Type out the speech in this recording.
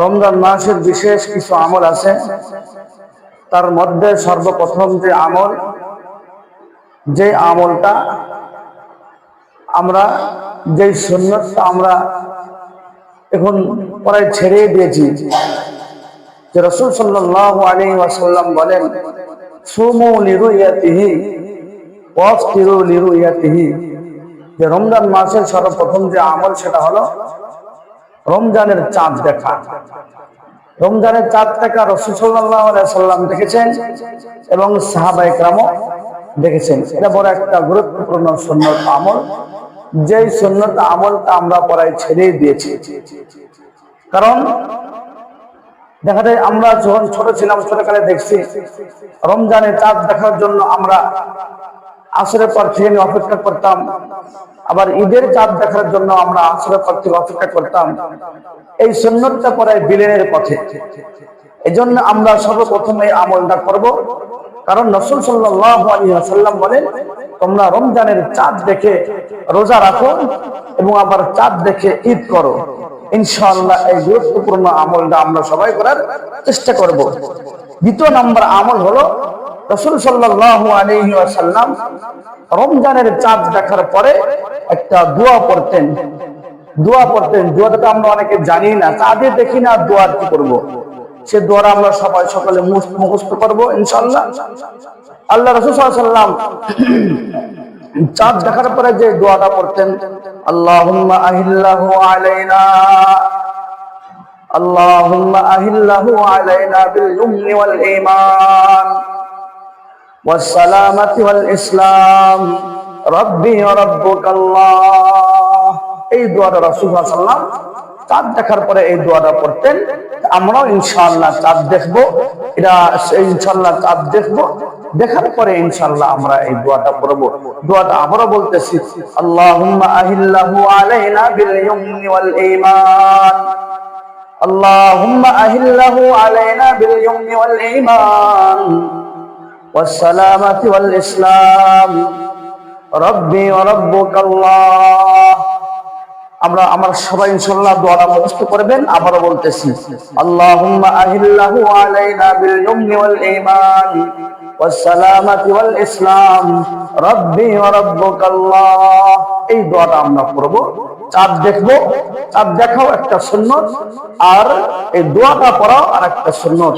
রমজান মাসের বিশেষ কিছু আমল আছে। তার মধ্যে সর্বপ্রথম যে আমলটা আমরা, যেই সুন্নতটা আমরা এখন প্রায় ছেড়ে দিয়েছি, যে রাসূল সাল্লাল্লাহু আলাইহি ওয়াসাল্লাম বলেন, সুমু লিরুয়াতিহি ওয়াফতিরু লিরুয়াতিহি, যে রমজান মাসের সর্বপ্রথম যে আমল সেটা হলো রমজানের চাঁদ দেখা। রমজানের চাঁদ দেখা রাসূল সাল্লাল্লাহু আলাইহি ওয়াসাল্লাম দেখেছেন এবং সাহাবায়ে কেরামও দেখেছেন। এটা বড় একটা গুরুত্বপূর্ণ সুন্নত আমল, যেই সুন্নত আমলটা আমরা প্রায় ছেড়ে দিয়েছি। কারণ দেখা যায় আমরা যখন ছোট ছিলাম, ছোটকালে দেখছি রমজানের চাঁদ দেখার জন্য আমরা আসরের পর থেকে অপেক্ষা করতাম, আবার ঈদের চাঁদ দেখার জন্য আমরা আসরের পর থেকে অপেক্ষা করতাম। এই সুন্নতটা প্রায় বিলীনের পথে। এজন্য আমরা সর্বপ্রথম এই আমলটা করব, কারণ রাসূল সাল্লাল্লাহু আলাইহি ওয়াসাল্লাম বলেন, তোমরা রমজানের চাঁদ দেখে রোজা রাখো এবং আবার চাঁদ দেখে ঈদ করো। ইনশাআল্লাহ এই গুরুত্বপূর্ণ আমলটা আমরা সবাই করার চেষ্টা করব। দ্বিতীয় নাম্বার আমল হলো, রাসূল সাল্লাল্লাহু আলাইহি ওয়াসাল্লাম রমজানের চাঁদ দেখার পরে একটা দোয়া পড়তেন। দোয়াটা আমরা অনেকে জানি না, চাঁদে দেখি না দোয়া কি করব। সে দোয়াটা আমরা সবাই সকালে মুখস্থ করব ইনশাআল্লাহ। আল্লাহ রাসূল সাল্লাল্লাহু আলাইহি ওয়াসাল্লাম চাঁদ দেখার পরে যে দোয়াটা পড়তেন, আল্লাহুম্মা আহিল্লাহু আলাইনা, আল্লাহুম্মা আহিল্লাহু আলাইনা বিল ইমনি ওয়াল ঈমান ওয়াস সালামাতি ওয়াল ইসলাম রাব্বি ওয়া রাব্বুকাল্লাহ। এই দোয়াটা রাসূল সাল্লাল্লাহু আলাইহি ওয়াসাল্লাম চাঁদ দেখার পরে এই দোয়াটা পড়তেন। আমরাও ইনশাআল্লাহ চাঁদ দেখবো, এটা ইনশাআল্লাহ চাঁদ দেখবো, দেখার পরে ইনশাআল্লাহ আমরা এই দোয়াটা পড়ব। দোয়াটা আবারও বলতেছি, আল্লাহুম্মা আহিল্লাহু আলাইনা বিল ইমনি ওয়াল ঈমান, আল্লাহুম্মা আহিল্লাহু আলাইনা বিল ইমনি ওয়াল ঈমান ওয়াস সালামাতি ওয়াল ইসলাম রাব্বি ওয়া রাব্বুকাল্লাহ। আমরা সবাই ইনশাআল্লাহ দোয়াটা মুখস্থ করবেন। আবারও বলতেছি, আল্লাহুম্মা আহিল্লাহু আলাইনা বিল ইমনি ওয়াল ঈমান ওয়াস সালামাতি ওয়াল ইসলাম রাব্বি ওয়া রাব্বুকাল্লাহ। এই দোয়াটা আমরা পড়ব, চাঁদ দেখবো। চাঁদ দেখাও একটা সুন্নত, আর এই দোয়াটা পড়াও আর একটা সুন্নত।